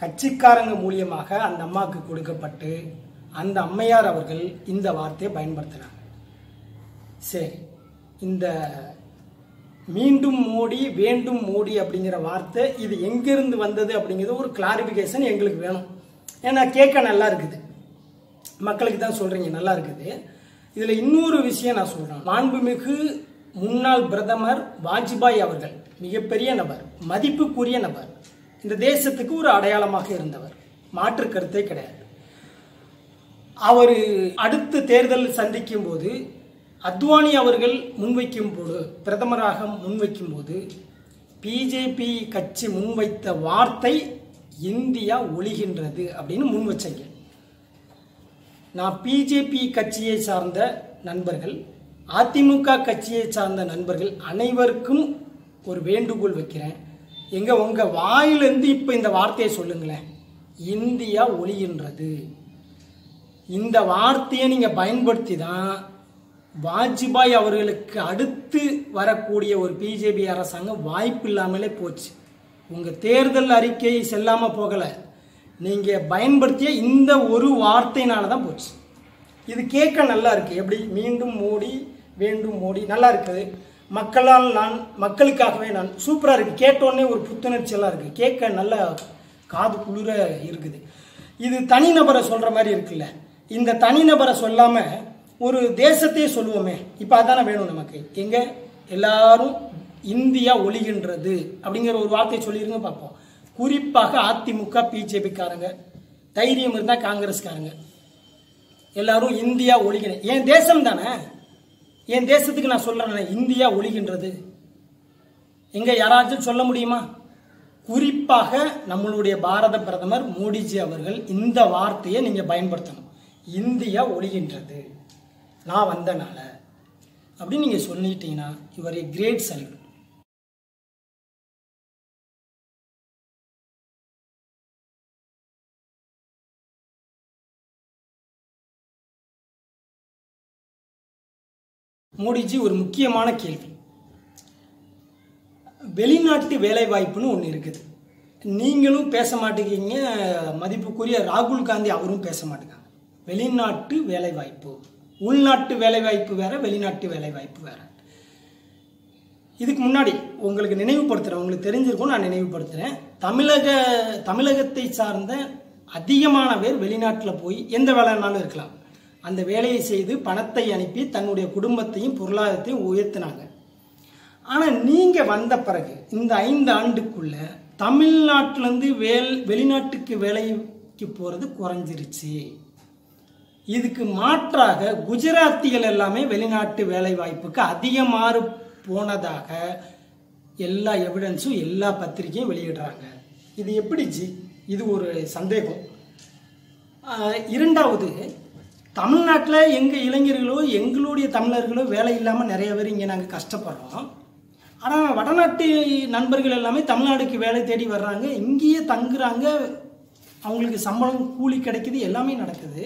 கட்சிக்காரங்க மூலியமாக அந்த அம்மாவுக்கு கொடுக்கப்பட்டு அந்த அம்மையார் அவர்கள் இந்த வார்த்தையை பயன்படுத்தினாங்க. சரி, இந்த மீண்டும் மோடி, வேண்டும் மோடி அப்படிங்கிற வார்த்தை இது எங்கிருந்து வந்தது அப்படிங்கிறது ஒரு கிளாரிபிகேஷன் எங்களுக்கு வேணும். ஏன்னா கேட்க நல்லா இருக்குது, மக்களுக்கு தான் சொல்றீங்க நல்லா இருக்குது. இதுல இன்னொரு விஷயம் நான் சொல்றேன். மாண்புமிகு முன்னாள் பிரதமர் வாஜ்பாய் அவர்கள் மிகப்பெரிய நபர், மதிப்புக்குரிய நபர், இந்த தேசத்துக்கு ஒரு அடையாளமாக இருந்தவர், மாற்று கருத்தே கிடையாது. அவர் அடுத்த தேர்தல் சந்திக்கும் போது அத்வானி அவர்கள் முன்வைக்கும் போது, பிரதமராக முன்வைக்கும் போது பிஜேபி கட்சி முன்வைத்த வார்த்தை இந்தியா ஒழிகின்றது அப்படின்னு முன் வச்சீங்க. நான் பிஜேபி கட்சியை சார்ந்த நண்பர்கள், அதிமுக கட்சியை சார்ந்த நண்பர்கள் அனைவருக்கும் ஒரு வேண்டுகோள் வைக்கிறேன். எங்க உங்க வாயிலிருந்து இப்ப இந்த வார்த்தையை சொல்லுங்களேன், இந்தியா ஒழிகின்றது. இந்த வார்த்தையை நீங்க பயன்படுத்தி தான் வாஜ்பாய் அவர்களுக்கு அடுத்து வரக்கூடிய ஒரு பிஜேபி அரசாங்கம் வாய்ப்பு இல்லாமலே போச்சு. உங்க தேர்தல் அறிக்கை செல்லாம போகல, நீங்க பயன்படுத்திய இந்த ஒரு வார்த்தையினால தான் போச்சு. இது கேட்க நல்லா இருக்கு. எப்படி மீண்டும் மோடி, வேண்டும் மோடி நல்லா இருக்குது. மக்களால் நான், மக்களுக்காகவே நான், சூப்பரா இருக்கு. கேட்டோடனே ஒரு புத்துணர்ச்சி எல்லாம் இருக்கு, கேட்க நல்ல காது குளிர இருக்குது. இது தனிநபரை சொல்ற மாதிரி இருக்குல்ல. இந்த தனிநபரை சொல்லாம ஒரு தேசத்தையே சொல்லுவோமே, இப்ப அதான வேணும் நமக்கு. எங்க எல்லாரும் இந்தியா ஒழிகின்றது அப்படிங்கிற ஒரு வார்த்தையை சொல்லிருங்க பார்ப்போம். குறிப்பாக அதிமுக பிஜேபி காரங்க, தைரியம் இருந்தா காங்கிரஸ்காரங்க எல்லாரும் இந்தியா ஒழிகிற, என் தேசம் தானே, என் தேசத்துக்கு நான் சொல்றேன் இந்தியா ஒழிகின்றது. எங்க யாராச்சும் சொல்ல முடியுமா? குறிப்பாக நம்மளுடைய பாரத பிரதமர் மோடிஜி அவர்கள் இந்த வார்த்தையை நீங்க பயன்படுத்தணும். இந்தியா ஒழிகின்றது நான் வந்தனால அப்படின்னு நீங்க சொல்லிட்டீங்கன்னா your a great salute. Modiji, ஒரு முக்கியமான கேள்வி. வெளிநாட்டு வேலை வாய்ப்புன்னு ஒன்று இருக்குது, நீங்களும் பேச மாட்டேங்கிறீங்க, மதிப்புக்குரிய ராகுல் காந்தி அவரும் பேச மாட்டேங்காங்க. வெளிநாட்டு வேலை வாய்ப்பு, உள்நாட்டு வேலை வாய்ப்பு வேற, வெளிநாட்டு வேலை வாய்ப்பு வேற. இதுக்கு முன்னாடி உங்களுக்கு நினைவுபடுத்துறேன், உங்களுக்கு தெரிஞ்சிருக்கும், நான் நினைவுபடுத்துறேன். தமிழகத்தை சார்ந்த அதிகமான பேர் வெளிநாட்டில் போய் எந்த வேலைனாலும் இருக்கலாம், அந்த வேலையை செய்து பணத்தை அனுப்பி தன்னுடைய குடும்பத்தையும் பொருளாதாரத்தையும் உயர்த்தினாங்க. ஆனால் நீங்கள் வந்த பிறகு இந்த 5 ஆண்டுக்குள்ள தமிழ்நாட்டிலேருந்து வெளிநாட்டுக்கு வேலைக்கு போகிறது குறைஞ்சிருச்சு. இதுக்கு மாற்றாக குஜராத்திகள் எல்லாமே வெளிநாட்டு வேலை வாய்ப்புக்கு அதிகமாக போனதாக எல்லா எவிடன்ஸும் எல்லா பத்திரிகையும் வெளியிடுறாங்க. இது எப்படி ஜி? இது ஒரு சந்தேகம். இரண்டாவது, தமிழ்நாட்டில் எங்கள் இளைஞர்களோ எங்களுடைய தமிழர்களோ வேலை இல்லாமல் நிறைய பேர் இங்கே நாங்கள் கஷ்டப்படுறோம். ஆனால் வடநாட்டு நண்பர்கள் எல்லாமே தமிழ்நாடுக்கு வேலை தேடி வர்றாங்க, இங்கேயே தங்குறாங்க, அவங்களுக்கு சம்பளம் கூலி கிடைக்குது, எல்லாமே நடக்குது.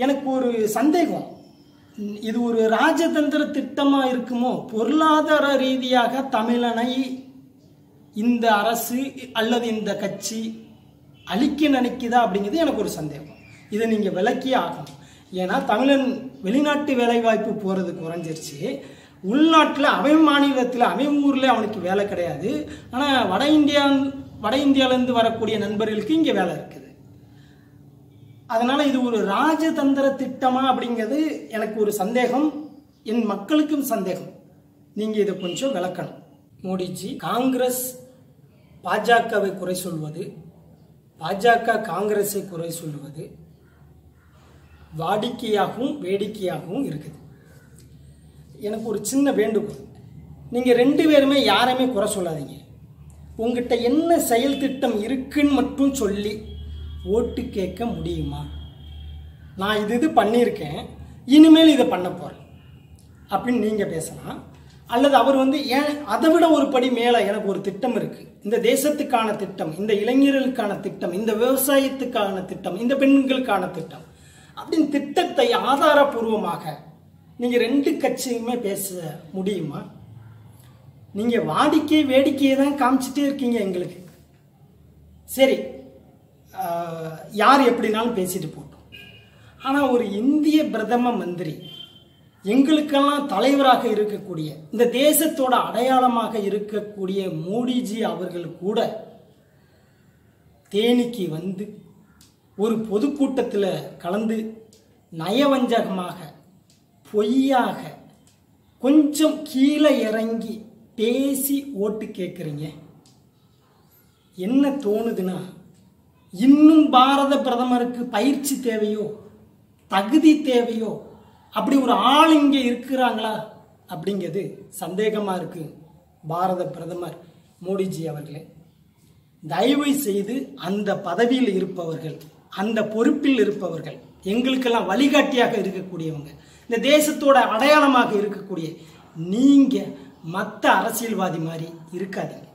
எனக்கு ஒரு சந்தேகம், இது ஒரு ராஜதந்திர திட்டமாக இருக்குமோ? பொருளாதார ரீதியாக தமிழனை இந்த அரசு அல்லது இந்த கட்சி அழிக்க நினைக்குதா அப்படிங்கிறது எனக்கு ஒரு சந்தேகம். இதை நீங்கள் விளக்கியே ஆகணும். ஏன்னா தமிழன் வெளிநாட்டு வேலைவாய்ப்பு போகிறது குறைஞ்சிருச்சு. உள்நாட்டில் அவன் மாநிலத்தில் அவன் ஊரில் அவனுக்கு வேலை கிடையாது. ஆனால் வட இந்தியாவிலேருந்து வரக்கூடிய நண்பர்களுக்கு இங்கே வேலை இருக்குது. அதனால் இது ஒரு ராஜதந்திர திட்டமா அப்படிங்கிறது எனக்கு ஒரு சந்தேகம், என் மக்களுக்கும் சந்தேகம். நீங்கள் இதை கொஞ்சம் விளக்கணும். மோடிஜி, காங்கிரஸ் பாஜகவை குறை சொல்வது, பாஜக காங்கிரஸை குறை சொல்வது வாடிக்கையாகவும் வேடிக்கையாகவும் இருக்குது. எனக்கு ஒரு சின்ன வேண்டுகோள், நீங்கள் 2 பேருமே யாரையுமே குறை சொல்லாதீங்க. உங்ககிட்ட என்ன செயல் திட்டம் இருக்குன்னு மட்டும் சொல்லி ஓட்டு கேட்க முடியுமா? நான் இது பண்ணியிருக்கேன், இனிமேல் இதை பண்ண போகிறேன் அப்படின்னு நீங்கள் பேசலாம். அல்லது அவர் ஏன் அதை விட ஒரு படி மேலே எனக்கு ஒரு திட்டம் இருக்குது, இந்த தேசத்துக்கான திட்டம், இந்த இளைஞர்களுக்கான திட்டம், இந்த விவசாயத்துக்கான திட்டம், இந்த பெண்களுக்கான திட்டம் அப்படின்னு திட்டத்தை ஆதாரபூர்வமாக நீங்கள் 2 கட்சியுமே பேச முடியுமா? நீங்கள் வாடிக்கை வேடிக்கையை தான் காமிச்சிட்டே இருக்கீங்க எங்களுக்கு. சரி, யார் எப்படினாலும் பேசிட்டு போட்டோம். ஆனால் ஒரு இந்திய பிரதம மந்திரி, எங்களுக்கெல்லாம் தலைவராக இருக்கக்கூடிய, இந்த தேசத்தோட அடையாளமாக இருக்கக்கூடிய மோடிஜி அவர்கள் கூட தேனிக்கு வந்து ஒரு பொதுக்கூட்டத்தில் கலந்து நயவஞ்சகமாக பொய்யாக கொஞ்சம் கீழே இறங்கி பேசி ஓட்டு கேட்குறீங்க. என்ன தோணுதுன்னா, இன்னும் பாரத பிரதமருக்கு பயிற்சி தேவையோ, தகுதி தேவையோ, அப்படி ஒரு ஆள் இங்கே இருக்கிறாங்களா அப்படிங்கிறது சந்தேகமாக இருக்குது. பாரத பிரதமர் மோடிஜி அவர்களே, தயவு செய்து அந்த பதவியில் இருப்பவர்கள், அந்த பொறுப்பில் இருப்பவர்கள், எங்களுக்கெல்லாம் வழிகாட்டியாக இருக்கக்கூடியவங்க, இந்த தேசத்தோட அடையாளமாக இருக்கக்கூடிய நீங்கள் மற்ற அரசியல்வாதி மாதிரி இருக்காதீங்க.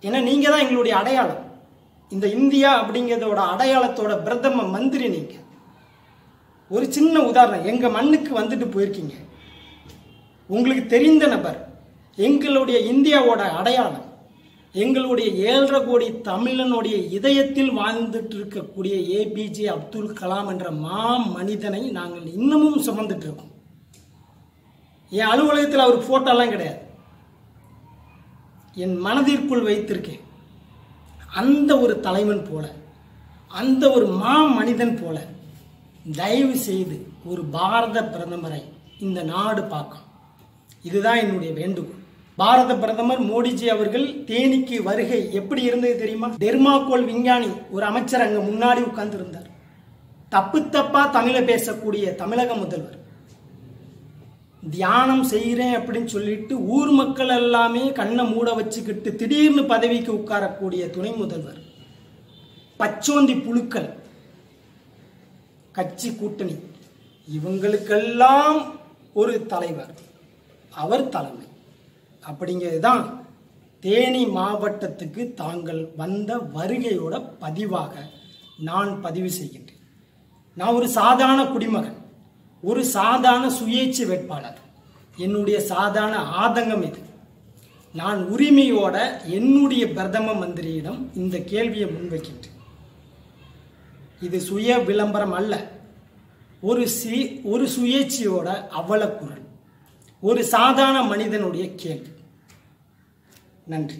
ஏன்னா நீங்கள் தான் எங்களுடைய அடையாளம். இந்த இந்தியா அப்படிங்கிறதோட அடையாளத்தோட பிரதம மந்திரி நீங்கள். ஒரு சின்ன உதாரணம், எங்கள் மண்ணுக்கு வந்துட்டு போயிருக்கீங்க, உங்களுக்கு தெரிந்த நபர், எங்களுடைய இந்தியாவோட அடையாளம், எங்களுடைய 7.5 கோடி தமிழனுடைய இதயத்தில் வாழ்ந்துட்டு இருக்கக்கூடிய ஏபிஜே அப்துல் கலாம் என்ற மனிதனை நாங்கள் இன்னமும் சுமந்துட்டு இருக்கோம். என் அலுவலகத்தில் அவர் போட்டோலாம் கிடையாது, என் மனதிற்குள் வைத்திருக்கேன். அந்த ஒரு தலைவன் போல, அந்த ஒரு மனிதன் போல தயவு செய்து ஒரு பாரத பிரதமரை இந்த நாடு பார்க்கும். இதுதான் என்னுடைய வேண்டுகோள். பாரத பிரதமர் மோடிஜி அவர்கள் தேனிக்கு வருகை எப்படி இருந்தது தெரியுமா? டெர்மாகோல் விஞ்ஞானி ஒரு அமைச்சர் அங்கே முன்னாடி உட்கார்ந்து இருந்தார். தப்பா தமிழை பேசக்கூடிய தமிழக முதல்வர் தியானம் செய்கிறேன் அப்படின்னு சொல்லிட்டு ஊர் மக்கள் எல்லாமே கண்ணை மூட வச்சுக்கிட்டு திடீர்னு பதவிக்கு உட்காரக்கூடிய துணை முதல்வர், பச்சோந்தி புழுக்கள், கட்சி கூட்டணி, இவங்களுக்கெல்லாம் ஒரு தலைவர், அவர் தலைமை அப்படிங்கிறதுதான் தேனி மாவட்டத்துக்கு தாங்கள் வந்த வருகையோட பதிவாக நான் பதிவு செய்கின்றேன். நான் ஒரு சாதாரண குடிமகன், ஒரு சாதாரண சுயேட்சை வேட்பாளர். என்னுடைய சாதாரண ஆதங்கம் இது. நான் உரிமையோட என்னுடைய பிரதம மந்திரியிடம் இந்த கேள்வியை முன்வைக்கின்றேன். இது சுய விளம்பரம் அல்ல, ஒரு சுயேட்சையோட அவலக்குரல், ஒரு சாதாரண மனிதனுடைய கேள்வி. நன்றி.